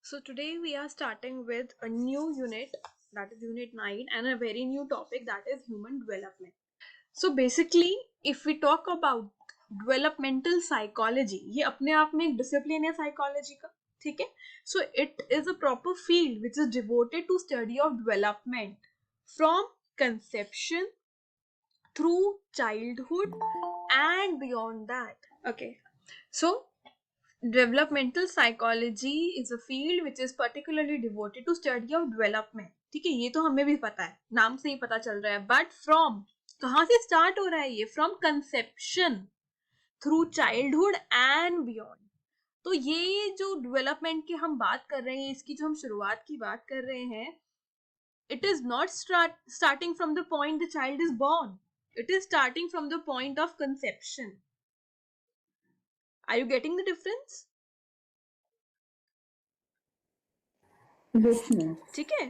So today we are starting with a new unit, that is unit 9, and a very new topic, that is human development. So basically if we talk about developmental psychology, ये अपने आप में एक discipline है psychology का, ठीक है. So it is a proper field which is devoted to study of development from conception through childhood and beyond that. Okay, so developmental psychology is a field which is particularly devoted to study of development. ठीक है, ये तो हमें भी पता है, नाम से ही पता चल रहा है. बट फ्रॉम कहाँ से स्टार्ट हो रहा है ये? From conception through childhood and beyond. तो ये जो डेवलपमेंट की हम बात कर रहे हैं, इसकी जो हम शुरुआत की बात कर रहे हैं, it is not starting from the point the child is born. It is starting from the point of conception. Are you getting the difference? ठीक है.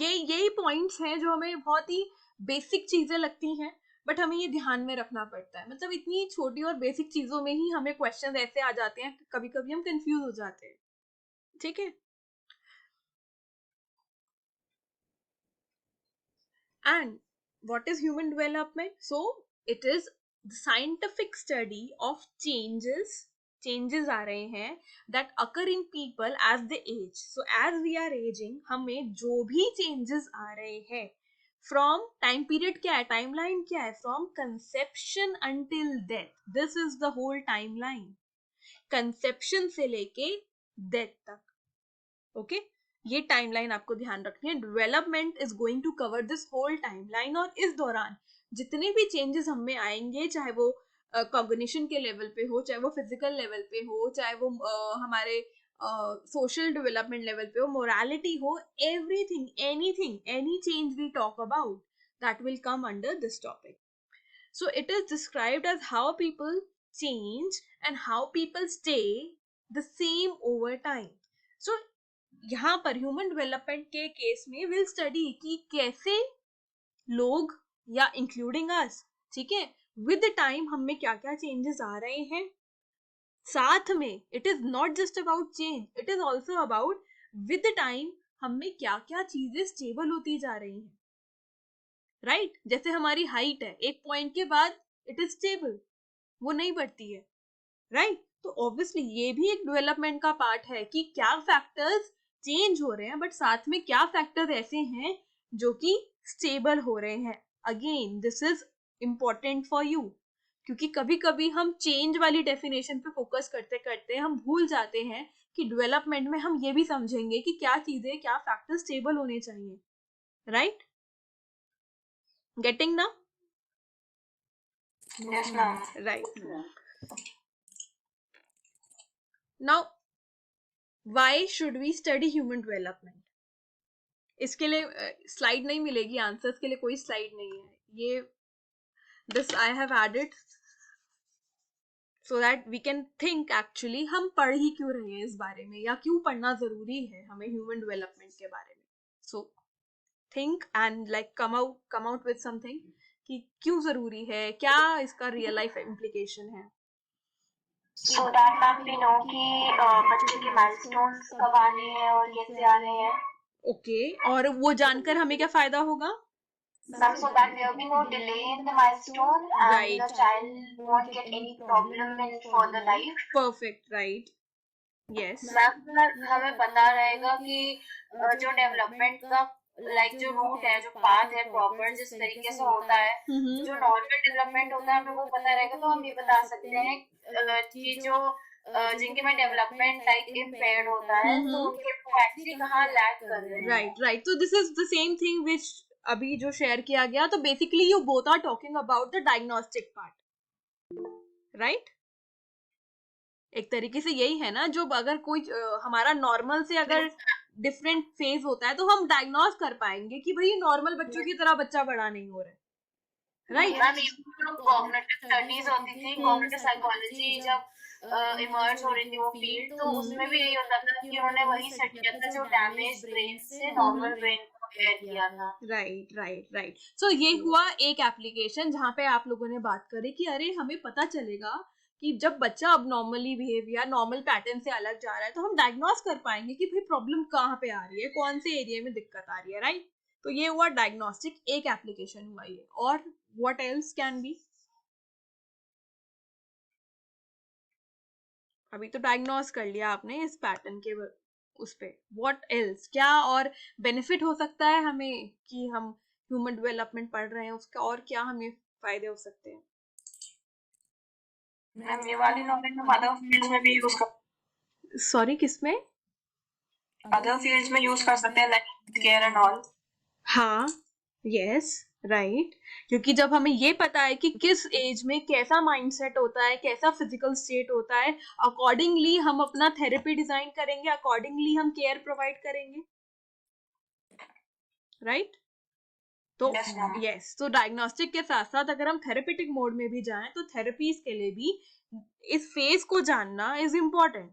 ये यही पॉइंट्स हैं जो हमें बहुत ही बेसिक चीजें लगती हैं, बट हमें ये ध्यान में रखना पड़ता है. मतलब इतनी छोटी और बेसिक चीजों में ही हमें क्वेश्चन ऐसे आ जाते हैं, कभी कभी हम कंफ्यूज हो जाते हैं. ठीक है. And what is human development? So it is the scientific study of changes आ रहे हैं that occur in people as they age. So as we are aging, हमें जो भी changes आ रहे हैं, from time period क्या है, timeline क्या है, from conception until death, this is the whole timeline. conception से लेके death तक. ओके, ये टाइमलाइन आपको ध्यान रखनी है. Development is going to cover this whole timeline, और इस दौरान जितने भी चेंजेस हमें आएंगे, चाहे वो कॉग्निशन के लेवल पे हो, चाहे वो फिजिकल लेवल पे हो, चाहे वो हमारे सोशल डेवलपमेंट लेवल पे हो, मोरालिटी हो, everything, anything, any change we talk about, that will come under this topic. So it is described as how people change and how people stay the same over time. So यहाँ पर human development के case में will study कि कैसे लोग, या including अस, ठीक है, विद टाइम हम में क्या क्या चेंजेस आ रहे हैं. साथ में it is not just about change, it is also about with time हम में क्या क्या चीजें स्टेबल होती जा रही हैं. राइट, जैसे हमारी हाइट है, एक पॉइंट के बाद इट इज स्टेबल, वो नहीं बढ़ती है. राइट, तो ऑब्वियसली ये भी एक डेवलपमेंट का पार्ट है कि क्या फैक्टर्स चेंज हो रहे हैं, बट साथ में क्या फैक्टर्स ऐसे हैं जो कि स्टेबल हो रहे हैं. Again this is important for you, क्योंकि कभी कभी हम चेंज वाली डेफिनेशन पे फोकस करते करते हम भूल जाते हैं कि डेवलपमेंट में हम ये भी समझेंगे कि क्या चीजें, क्या फैक्टर्स स्टेबल होने चाहिए. Right, getting now? Yes, ma'am. Right. Now, why should we study human development? इसके लिए स्लाइड नहीं मिलेगी, आंसर्स के लिए कोई स्लाइड नहीं है. ये this I have added so that we can think actually हम पढ़ ही क्यों रहे हैं इस बारे में, या क्यों पढ़ना जरूरी है हमें ह्यूमन डेवलपमेंट के बारे में. So think and like come out with something कि क्यों जरूरी है, क्या इसका रियल लाइफ इम्प्लीकेशन है. So that ma'am we know कि बच्चे के माइलस्टोन्स कब आने हैं और कैसे आने हैं. ओके, और वो जानकर हमें क्या फायदा होगा? Ma'am, so that there will be no delay in the milestone and Right. the child won't get any problem in further life. Perfect, right. Yes. Ma'am हमें पता रहेगा कि जो डेवलपमेंट का लाइक जो रूट है, जो पाथ है प्रॉपर जिस तरीके से होता है, जो नॉर्मल डेवलपमेंट होता है हमें वो पता रहेगा, तो हम ये बता सकते हैं कि जो जिनके में डेवलपमेंट लाइक इम्पेयर्ड होता है, तो उनके एक्चुअली कहाँ लैग कर रहे हैं. राइट. तो this is the same thing which अभी जो शेयर किया गया. तो basically you both are talking about the diagnostic part. Right, एक तरीके से यही है ना, जो अगर कोई हमारा नॉर्मल से अगर डिफरेंट फेज होता है तो हम डायग्नोस कर पाएंगे कि भाई नॉर्मल बच्चों की तरह बच्चा बड़ा नहीं हो रहा है. राइट, कॉग्निटिव स्टडीज होती थी, कॉग्निटिव साइकोलॉजी जब इमर्ज हो रही थी वो फील्ड, तो उसमें भी यही होता था कि उन्होंने वही सेट किया था जो डैमेज ब्रेन से नॉर्मल ब्रेन को कंपेयर किया था. राइट. सो ये हुआ एक एप्लीकेशन जहां पे आप लोगों ने बात करी कि अरे हमें पता चलेगा कि जब बच्चा अब नॉर्मली बिहेव या नॉर्मल पैटर्न से अलग जा रहा है तो हम डायग्नोस कर पाएंगे कि भाई प्रॉब्लम कहाँ पे आ रही है, कौन से एरिया में दिक्कत आ रही है, राइट। तो ये हुआ डायग्नोस्टिक, एक एप्लीकेशन हुआ ये। और व्हाट एल्स कैन बी? अभी तो डायग्नोस कर लिया आपने इस पैटर्न के उस पे, व्हाट एल्स, क्या और बेनिफिट हो सकता है हमें कि हम ह्यूमन डेवलपमेंट पढ़ रहे हैं, उसका और क्या हमें फायदे हो सकते हैं? मैम ये वाली नॉलेज हम अदर फील्ड्स में भी यूज कर, सॉरी किसमें? अदर फील्ड्स में यूज कर सकते हैं लाइक केयर एंड ऑल। हाँ, यस, राइट। क्योंकि जब हमें ये पता है कि किस एज में कैसा माइंडसेट होता है, कैसा फिजिकल स्टेट होता है, अकॉर्डिंगली हम अपना थेरेपी डिजाइन करेंगे, अकॉर्डिंगली हम केयर प्रोवाइड करेंगे, राइट। तो यस, तो डायग्नोस्टिक के साथ साथ अगर हम थेरेपेटिक मोड में भी जाएं तो थेरेपीज के लिए भी इस फेज को जानना इज इम्पोर्टेंट,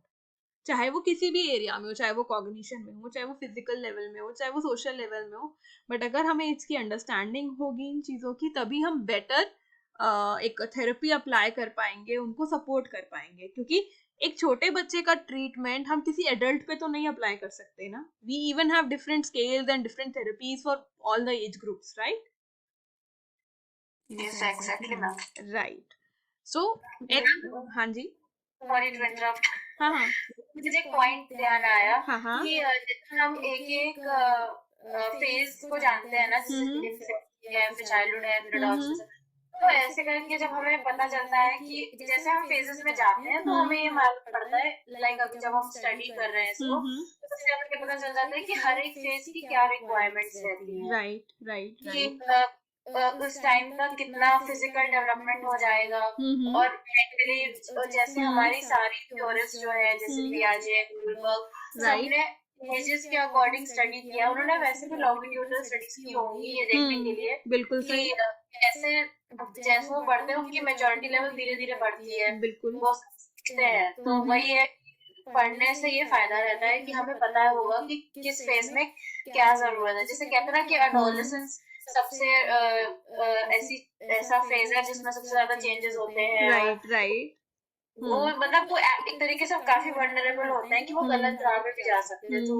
चाहे वो किसी भी एरिया में हो, चाहे वो कॉग्निशन में हो, चाहे वो फिजिकल लेवल में हो, चाहे वो सोशल लेवल में हो। बट अगर हमें इसकी अंडरस्टैंडिंग होगी इन चीज़ों की, तभी हम बेटर एक थेरेपी अप्लाई कर पाएंगे, उनको सपोर्ट कर पाएंगे। क्योंकि एक छोटे बच्चे का ट्रीटमेंट हम किसी एडल्ट पे तो नहीं अप्लाई कर सकते ना। We even have different scales and different therapies for all the age groups, right? Yes exactly ma'am. Right. So हाँ जी, सॉरी टू इंटरप्ट। हाँ हाँ मुझे एक पॉइंट ध्यान आया हाँ हाँ कि हम एक एक फेज को जानते हैं ना, जैसे इन्फेंसी है, फिर चाइल्डहुड है, फिर adolescence है। तो ऐसे करके जब हमें पता चलता है कि जैसे हम फेजेस में जाते हैं तो हमें ये मालूम पड़ता है, लाइक अभी जब हम स्टडी कर रहे हैं इसको, तो उससे हमें ये पता चल जाता है कि हर एक फेज की क्या रिक्वायरमेंट्स रहती हैं, राइट राइट कि राइट उस टाइम तक कितना फिजिकल डेवलपमेंट हो जाएगा, और मेंटली जैसे हमारी सारी थ्योरिस्ट जो है, जैसे पियाजे, गुलबर्ग, सबने एजेस के अकॉर्डिंग स्टडी किया। उन्होंने वैसे भी लॉन्गिट्यूडनल स्टडीज की होंगी ये देखने के लिए बिल्कुल कि कैसे जैसे वो बढ़ते हैं उनकी मेच्योरिटी लेवल धीरे धीरे बढ़ती है, बिल्कुल वो सीखते हैं। तो वही है, पढ़ने से ये फायदा रहता है कि हमें पता होगा कि किस फेज में क्या जरूरत है। जैसे कहते हैं ना कि एडोलेसेंस सबसे ऐसी ऐसा फेज है जिसमें सबसे ज्यादा चेंजेस होते हैं, राइट राइट वो मतलब वो एक तरीके से काफी वल्नरेबल होते हैं कि वो गलत राह पे भी जा सकते हैं। तो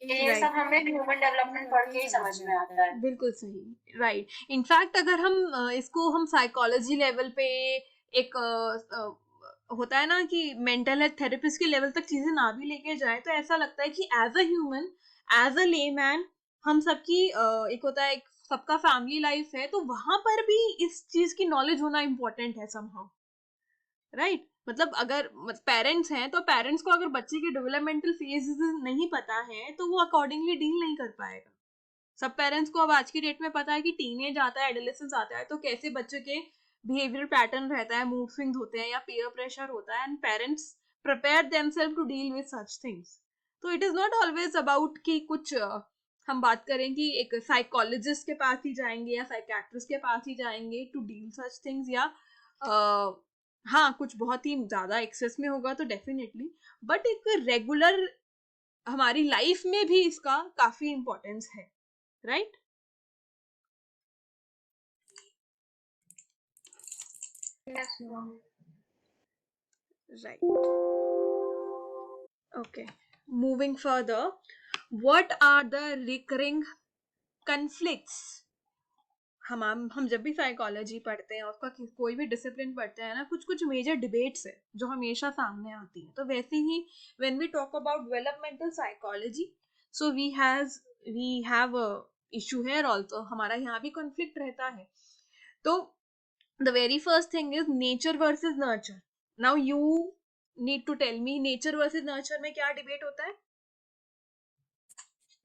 ये सब हमें ह्यूमन डेवलपमेंट पढ़ के ही समझ में आता है। बिल्कुल सही, राइट। इनफैक्ट अगर हम इसको हम साइकोलॉजी लेवल पे एक होता है ना कि मेंटल हेल्थ थेरेपिस्ट के लेवल तक चीजें ना भी लेके जाए, तो ऐसा लगता है कि as a human, as a layman, हम सबकी एक होता है, एक सबका फैमिली लाइफ है, तो वहां पर भी इस चीज की नॉलेज होना इम्पोर्टेंट है समहाउ, राइट। मतलब अगर पेरेंट्स हैं तो पेरेंट्स को अगर बच्चे के डेवलपमेंटल फेजेस नहीं पता है तो वो अकॉर्डिंगली डील नहीं कर पाएगा। सब पेरेंट्स को अब आज की डेट में पता है कि टीनेज आता है, एडोलेसेंस आता है, तो कैसे बच्चे के बिहेवियर पैटर्न रहता है, मूड स्विंग्स होते हैं या पीयर प्रेशर होता है, and parents prepare themselves to deal with such things. तो it is not always about कि कुछ हम बात करें कि एक साइकोलॉजिस्ट के पास ही जाएंगे या साइकेट्रिस्ट के पास ही जाएंगे टू डील सच थिंग्स, या हाँ कुछ बहुत ही ज्यादा एक्सेस में होगा तो डेफिनेटली, बट एक रेगुलर हमारी लाइफ में भी इसका काफी इम्पोर्टेंस है, right? Right. Okay. Moving further, what are the recurring conflicts? हम जब भी साइकोलॉजी पढ़ते हैं, उसका कोई भी डिसिप्लिन पढ़ते हैं ना, कुछ कुछ मेजर डिबेट्स है जो हमेशा सामने आती है। तो वैसे ही when we talk about developmental psychology, so we have a issue है ऑल्सो, हमारा यहाँ भी कॉन्फ्लिक्ट रहता है। तो the very first thing is nature versus nurture. Now you need to tell me nature versus nurture में क्या डिबेट होता है?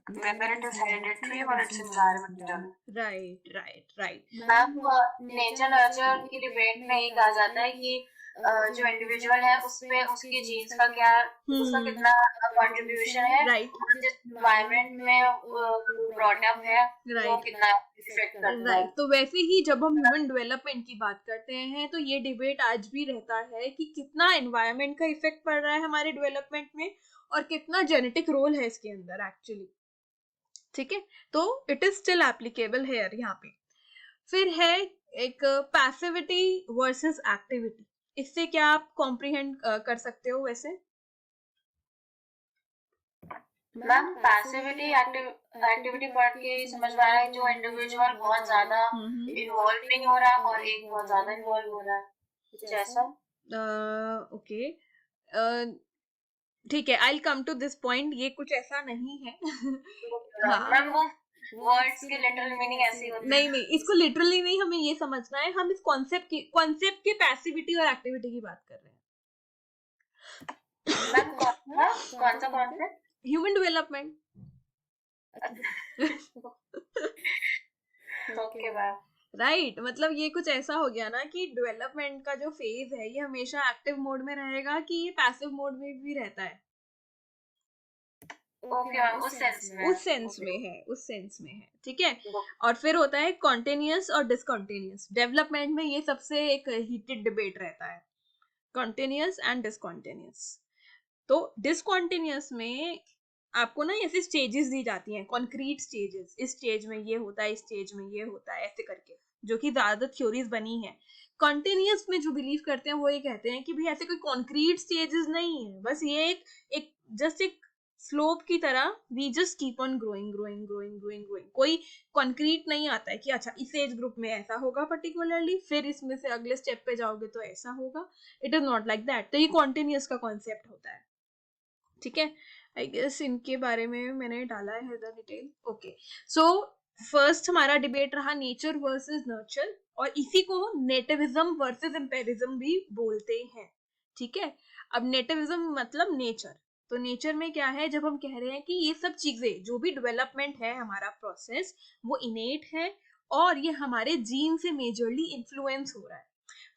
Whether it is hereditary or it's environmental. Right. Ma'am nature nurture की डिबेट में ये कहा जाता है कि जो इंडिविजुअल है उसपे उसके जीन्स का क्या, उसका कितना कंट्रीब्यूशन है, और जिस एनवायरनमेंट में ब्रॉट अप है वो कितना इफेक्ट करता है। तो वैसे ही जब हम ह्यूमन डेवलपमेंट की बात करते हैं तो ये डिबेट आज भी रहता है कि कितना एनवायरनमेंट का इफेक्ट पड़ रहा है हमारे डेवलपमेंट में और कितना जेनेटिक रोल है इसके अंदर एक्चुअली, ठीक है। तो it is still applicable here यहाँ पे। फिर है एक पैसिविटी वर्सेस एक्टिविटी। इससे क्या आप कॉम्प्रिहेंड कर सकते हो वैसे? मैम पैसिविटी एक्टिविटी पढ़ के समझ में आ रहा है जो इंडिविजुअल बहुत ज्यादा इन्वॉल्व नहीं हो रहा और एक बहुत ज्यादा इन्वॉल्व हो रहा है, कुछ ऐसा। ओके, ठीक है, आई कम टू दिस पॉइंट, ये कुछ ऐसा नहीं है। हाँ मैम वो वर्ड्स के लिटरल मीनिंग ऐसे होते नहीं हैं। नहीं, इसको लिटरली नहीं, हमें ये समझना है, हम इस कॉन्सेप्ट की पैसिविटी और एक्टिविटी की बात कर रहे हैं। मैम कौन सा concept? Human development. Okay ma'am. Right, मतलब ये कुछ ऐसा हो गया ना कि डेवलपमेंट का जो फेज है ये हमेशा एक्टिव मोड में रहेगा कि ये पैसिव मोड में भी रहता है? ओके मैम, उस सेंस में उस सेंस में है, ठीक है। और फिर होता है कॉन्टिन्यूअस और डिसकॉन्टिन्यूअस। डेवलपमेंट में ये सबसे एक हीटेड डिबेट रहता है, कॉन्टिन्यूअस एंड डिसकॉन्टिन्यूअस। तो डिसकॉन्टिन्यूअस में आपको ना ऐसे स्टेजेस दी जाती हैं, कॉन्क्रीट स्टेजेस, इस स्टेज में ये होता है, इस स्टेज में ये होता है, ऐसे करके, जो कि ज्यादा थ्योरीज बनी है। कॉन्टिन्यूअस में जो बिलीव करते हैं वो ये कहते हैं कि भाई ऐसे कोई कॉन्क्रीट स्टेजेस नहीं है, बस ये एक जस्ट एक स्लोप की तरह, we just keep on growing growing growing growing growing. कोई कॉन्क्रीट नहीं आता है कि अच्छा इस एज ग्रुप में ऐसा होगा पर्टिकुलरली, फिर इसमें से अगले स्टेप पे जाओगे तो ऐसा होगा। It is not like that. तो ये कॉन्टिन्यूअस का कॉन्सेप्ट होता है, ठीक है। आई गेस इनके बारे में मैंने डाला है the detail. Okay, so first हमारा डिबेट रहा नेचर वर्सेस नर्चर, और इसी को नेटिविज्म वर्सेस एम्पिरिज्म भी बोलते हैं, ठीक है। अब नेटिविज्म मतलब नेचर, तो नेचर में क्या है, जब हम कह रहे हैं कि ये सब चीजें जो भी डेवलपमेंट है हमारा प्रोसेस वो इनेट है और ये हमारे जीन से मेजरली इन्फ्लुएंस हो रहा है।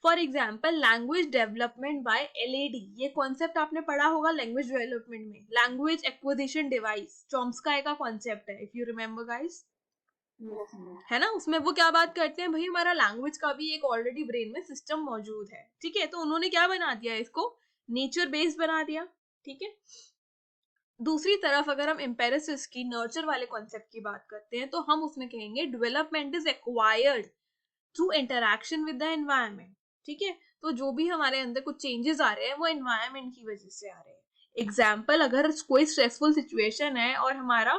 For example language development bye LAD, ये कॉन्सेप्ट आपने पढ़ा होगा लैंग्वेज डेवलपमेंट में, लैंग्वेज एक्विजिशन डिवाइस, चॉम्स्की का कॉन्सेप्ट है, इफ यू रिमेम्बर गाइस, है ना। उसमें वो क्या बात करते हैं, भाई हमारा लैंग्वेज का भी एक ऑलरेडी ब्रेन में सिस्टम मौजूद है, ठीक है। तो उन्होंने क्या बना दिया, इसको नेचर बेस्ड बना दिया, ठीक है। दूसरी तरफ अगर हम एम्पेरिसिस की नर्चर वाले कॉन्सेप्ट की बात करते हैं तो हम उसमें कहेंगे development is acquired through interaction with the environment, ठीक है। तो जो भी हमारे अंदर कुछ चेंजेस आ रहे हैं वो एनवायरनमेंट की वजह से आ रहे हैं। एग्जाम्पल, अगर कोई स्ट्रेसफुल सिचुएशन है और हमारा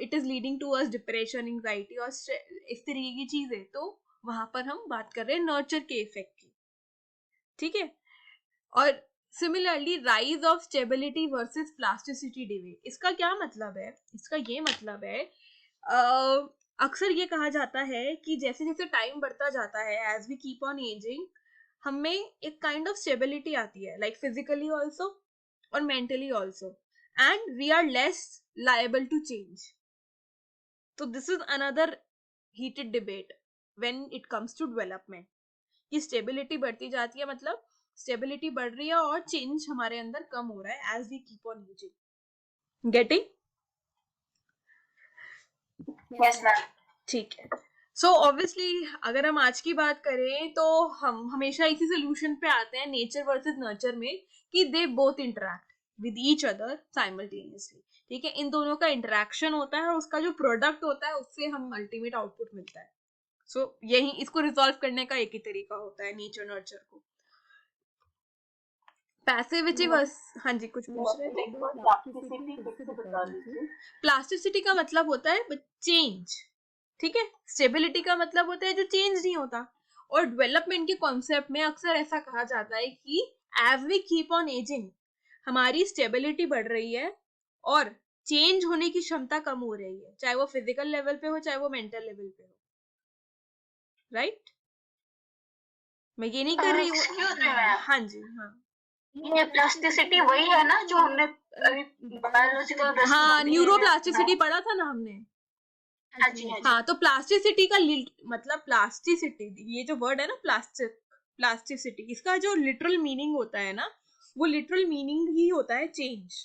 it is leading to us depression, anxiety और इस तरीके की चीजें, तो वहां पर हम बात कर रहे हैं नर्चर के इफेक्ट की, ठीक है। और similarly rise of stability versus plasticity debate, इसका क्या मतलब है, इसका ये मतलब है अक्सर ये कहा जाता है कि जैसे जैसे टाइम बढ़ता जाता है, as we keep on ageing, हमें एक काइंड ऑफ स्टेबिलिटी आती है, लाइक फिजिकली ऑल्सो और mentally also, and we are less liable to change. तो this is another heated debate when it comes to development, कि स्टेबिलिटी बढ़ती जाती है, मतलब स्टेबिलिटी बढ़ रही है और चेंज हमारे अंदर कम हो रहा है as we keep on ageing. Getting? Yes ma'am. ठीक है। सो ऑब्वियसली अगर हम आज की बात करें तो हम हमेशा इसी सोल्यूशन पे आते हैं नेचर वर्सेस नर्चर में, कि they both interact with each other simultaneously, ठीक है। इन दोनों का इंटरेक्शन होता है और उसका जो प्रोडक्ट होता है उससे हम अल्टीमेट आउटपुट मिलता है। सो यही इसको रिजॉल्व करने का एक ही तरीका होता है नेचर नर्चर को। पैसिविटी बस, हाँ जी कुछ पूछ रहे थे? प्लास्टिसिटी फिर से बता दीजिए। प्लास्टिसिटी का मतलब होता है चेंज, ठीक है। स्टेबिलिटी का मतलब होता है जो चेंज नहीं होता। और डेवलपमेंट के कॉन्सेप्ट में अक्सर ऐसा कहा जाता है कि as we keep on ageing हमारी स्टेबिलिटी बढ़ रही है और चेंज होने की क्षमता कम हो रही है, चाहे वो फिजिकल लेवल पे हो चाहे वो मेंटल लेवल पे हो, राइट। मैं ये नहीं कर रही हूँ। एक्सक्यूज मी मैम, हाँ जी, हाँ ये प्लास्टिसिटी वही है ना जो हमने अभी बायोलॉजिकल हाँ न्यूरोप्लास्टिसिटी पढ़ा था ना हमने। हाँ जी हाँ जी। हाँ, तो प्लास्टिसिटी का मतलब प्लास्टिसिटी, ये जो वर्ड है ना प्लास्टिसिटी, इसका जो लिटरल मीनिंग होता है ना, वो लिटरल मीनिंग ही होता है चेंज,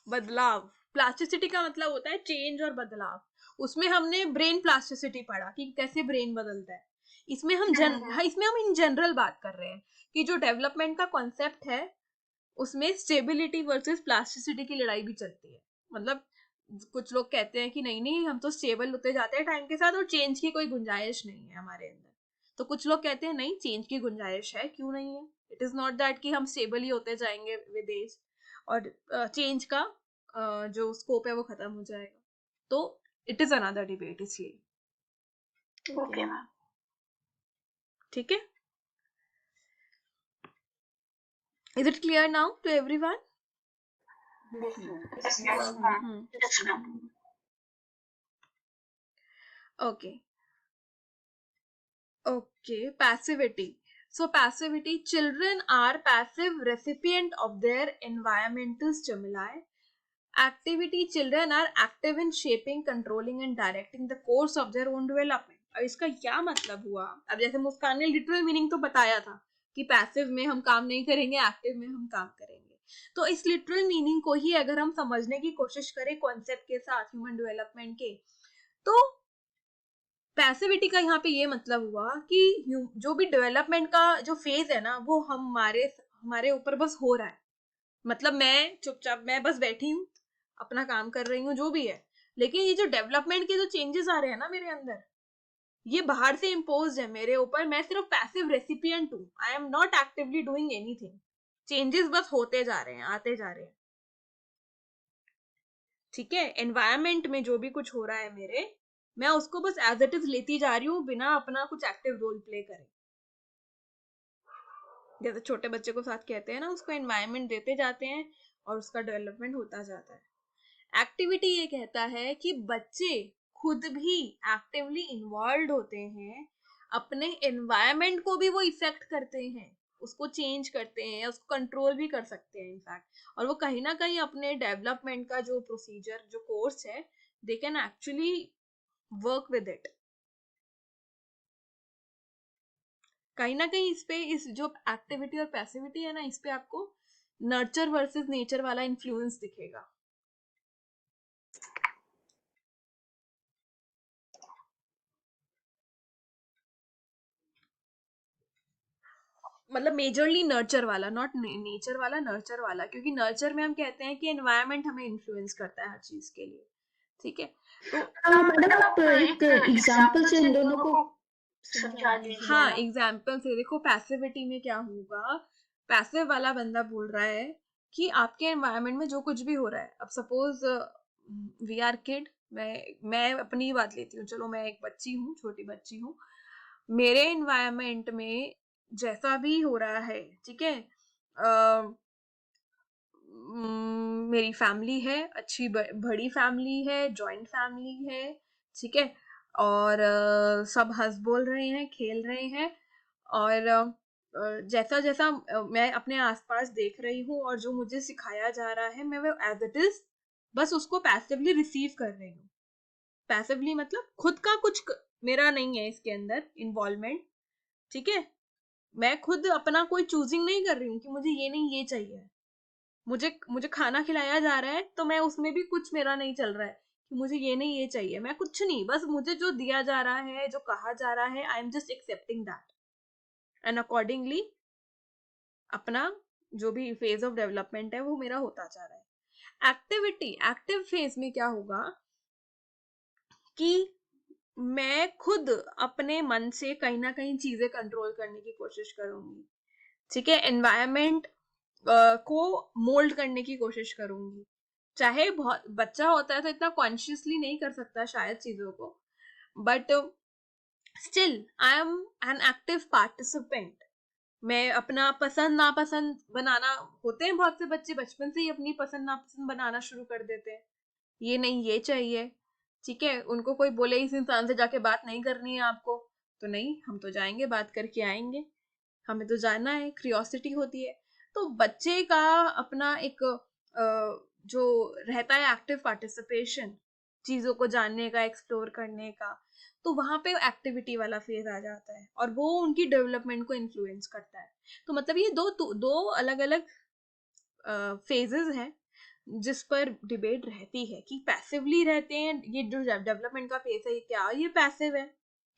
बदलाव। प्लास्टिसिटी का मतलब होता है चेंज और बदलाव। उसमें हमने ब्रेन प्लास्टिसिटी पढ़ा कि कैसे ब्रेन बदलता है। इसमें हम इसमें हम इन जनरल बात कर रहे हैं कि जो डेवलपमेंट का कॉन्सेप्ट है उसमें स्टेबिलिटी वर्सेस प्लास्टिसिटी की लड़ाई भी चलती है। मतलब कुछ लोग कहते हैं कि नहीं नहीं हम तो स्टेबल होते जाते हैं टाइम के साथ और चेंज की कोई गुंजाइश नहीं है हमारे अंदर। तो कुछ लोग कहते हैं नहीं, चेंज की गुंजाइश है, क्यों नहीं है। इट इज नॉट दैट कि हम स्टेबल ही होते जाएंगे विद एज और चेंज का जो स्कोप है वो खत्म हो जाएगा। तो इट इज अनदर डिबेट, इसलिए। ओके मैम, ठीक है, is it clear now to everyone? Okay okay, passivity. So passivity, children are passive recipient of their environmental stimuli. Activity, children are active in shaping, controlling and directing the course of their own development. अब इसका क्या मतलब हुआ? अब जैसे मुस्कान ने literal meaning तो बताया था कि पैसिव में हम काम नहीं करेंगे, एक्टिव में हम काम करेंगे। तो इस लिटरल मीनिंग को ही अगर हम समझने की कोशिश करें कॉन्सेप्ट के साथ ह्यूमन डेवलपमेंट के, तो पैसिविटी का यहाँ पे ये मतलब हुआ कि जो भी डेवलपमेंट का जो फेज है ना, वो हमारे ऊपर बस हो रहा है। मतलब मैं चुपचाप, मैं बस बैठी हूँ, अपना काम कर रही हूँ, जो भी है। लेकिन ये जो डेवलपमेंट के जो चेंजेस आ रहे हैं ना मेरे अंदर, ये बाहर से इम्पोज है मेरे ऊपर। मैं सिर्फ पैसिव रेसिपिएंट हूँ, I am not actively doing anything. Changes बस होते जा रहे हैं, आते जा रहे हैं। ठीक है, एनवायरमेंट में जो भी कुछ हो रहा है मेरे, मैं उसको बस एज इट इज लेती जा रही हूँ, बिना अपना कुछ एक्टिव रोल प्ले करे। जैसे छोटे बच्चे को साथ कहते हैं ना, उसको एनवायरमेंट देते जाते हैं और उसका डेवलपमेंट होता जाता है। एक्टिविटी ये कहता है कि बच्चे खुद भी एक्टिवली इन्वॉल्व होते हैं, अपने एनवायरमेंट को भी वो इफेक्ट करते हैं, उसको चेंज करते हैं, उसको कंट्रोल भी कर सकते हैं इनफैक्ट। और वो कहीं ना कहीं अपने डेवलपमेंट का जो प्रोसीजर, जो कोर्स है, they can actually work with it. कहीं ना कहीं इस पे, इस जो एक्टिविटी और पैसिविटी है ना, इस पे आपको नर्चर वर्सेस नेचर वाला इन्फ्लुएंस दिखेगा। मतलब मेजरली नर्चर वाला, नॉट नेचर वाला, नर्चर वाला। क्योंकि नर्चर में हम कहते हैं कि एनवायरनमेंट हमें इन्फ्लुएंस करता है हर चीज के लिए। ठीक है, तो मैडम आप एक एग्जांपल से इन दोनों को समझा दीजिए। हाँ, एग्जाम्पल से देखो, पैसिविटी में क्या होगा। पैसिव वाला बंदा बोल रहा है कि आपके एनवायरनमेंट में जो कुछ भी हो रहा है, अब सपोज वी आर किड, मैं अपनी बात लेती हूँ, चलो मैं एक बच्ची हूँ, छोटी बच्ची हूँ। मेरे एनवायरनमेंट में जैसा भी हो रहा है, ठीक है, मेरी फैमिली है, अच्छी बड़ी फैमिली है, जॉइंट फैमिली है, ठीक है, और सब हंस बोल रहे हैं, खेल रहे हैं, और जैसा जैसा मैं अपने आसपास देख रही हूँ और जो मुझे सिखाया जा रहा है, मैं वो एज इट इज बस उसको पैसिवली रिसीव कर रही हूँ। पैसिवली मतलब खुद का कुछ मेरा नहीं है इसके अंदर इन्वॉल्वमेंट। ठीक है, मैं खुद अपना कोई चूजिंग नहीं कर रही हूँ कि मुझे ये नहीं ये चाहिए। मुझे खाना खिलाया जा रहा है, तो मैं उसमें भी कुछ मेरा नहीं चल रहा है कि मुझे ये नहीं ये चाहिए। मैं कुछ नहीं, बस मुझे जो दिया जा रहा है, जो कहा जा रहा है, I am just accepting that and accordingly अपना जो भी फेज ऑफ डेवलपमेंट है वो मेरा होता जा रहा है। एक्टिव फेज में क्या होगा कि मैं खुद अपने मन से कहीं ना कहीं चीजें कंट्रोल करने की कोशिश करूंगी। ठीक है, एनवायरमेंट को मोल्ड करने की कोशिश करूंगी। चाहे बहुत बच्चा होता है तो इतना कॉन्शियसली नहीं कर सकता शायद चीजों को, but still I am an active participant. मैं अपना पसंद नापसंद बनाना, होते हैं बहुत से बच्चे बचपन से ही अपनी पसंद नापसंद बनाना शुरू कर देते हैं, ये नहीं ये चाहिए। ठीक है, उनको कोई बोले इस इंसान से जाके बात नहीं करनी है आपको, तो नहीं, हम तो जाएंगे, बात करके आएंगे, हमें तो जानना है, क्यूरियोसिटी होती है। तो बच्चे का अपना एक जो रहता है एक्टिव पार्टिसिपेशन, चीजों को जानने का, एक्सप्लोर करने का, तो वहां पे एक्टिविटी वाला फेज आ जाता है और वो उनकी डेवलपमेंट को इन्फ्लुएंस करता है। तो मतलब ये दो अलग अलग फेजेस हैं जिस पर डिबेट रहती है कि पैसिवली रहते हैं, ये जो डेवलपमेंट का फेज है, क्या ये पैसिव है,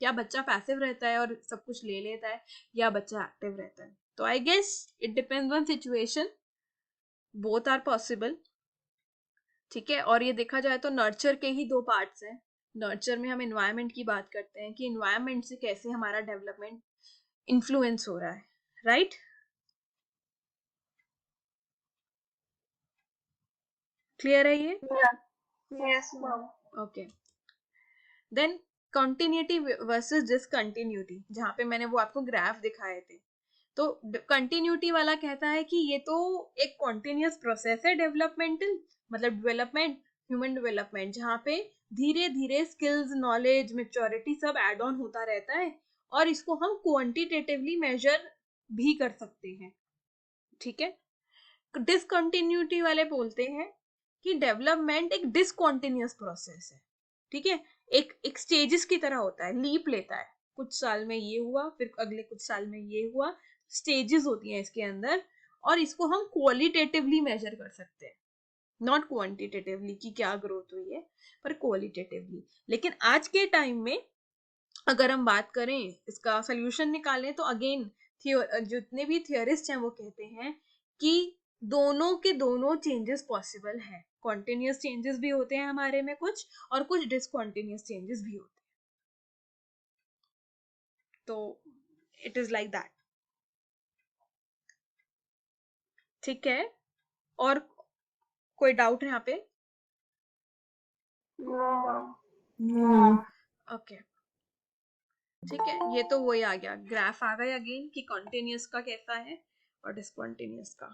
क्या बच्चा पैसिव रहता है और सब कुछ ले लेता है, या बच्चा एक्टिव रहता है। तो I guess it depends on situation, both are possible. ठीक है, और ये देखा जाए तो नर्चर के ही दो पार्ट्स हैं। नर्चर में हम एनवायरनमेंट की बात करते हैं कि एनवायरनमेंट से कैसे हमारा डेवलपमेंट इन्फ्लुएंस हो रहा है, राइट? क्लियर है ये? Yes ma'am. Okay, then continuity versus discontinuity, जहाँ पे मैंने वो आपको ग्राफ दिखाए थे। तो कंटिन्यूटी वाला कहता है कि ये तो एक कॉन्टिन्यूस प्रोसेस है डेवलपमेंटल, मतलब डेवलपमेंट, ह्यूमन डेवलपमेंट, जहाँ पे धीरे धीरे स्किल्स, नॉलेज, मेच्योरिटी सब एड ऑन होता रहता है, और इसको हम क्वांटिटेटिवली मेजर भी कर सकते हैं, ठीक है? डिसकंटिन्यूटी वाले बोलते हैं कि डेवलपमेंट एक डिसकंटिन्यूअस प्रोसेस है, ठीक है? एक स्टेजेस की तरह होता है, लीप लेता है, कुछ साल में ये हुआ, फिर अगले कुछ साल में ये हुआ, स्टेजेस होती हैं इसके अंदर, और इसको हम क्वालिटेटिवली मेजर कर सकते हैं, नॉट क्वांटिटेटिवली कि क्या ग्रोथ हुई है, पर क्वालिटेटिवली। लेकिन आज के टाइम में अगर हम बात करें, इसका सोल्यूशन निकालें, तो अगेन जितने भी थियोरिस्ट हैं वो कहते हैं कि दोनों के दोनों चेंजेस पॉसिबल हैं, कॉन्टिन्यूस चेंजेस भी होते हैं हमारे में कुछ, और कुछ डिसकॉन्टिन्यूस चेंजेस भी होते हैं। तो इट इज लाइक दैट, ठीक है? और कोई डाउट है यहाँ पे? ओके, ठीक है, ये तो वही आ गया, ग्राफ आ गया अगेन कि कॉन्टिन्यूस का कैसा है और डिसकॉन्टिन्यूस का।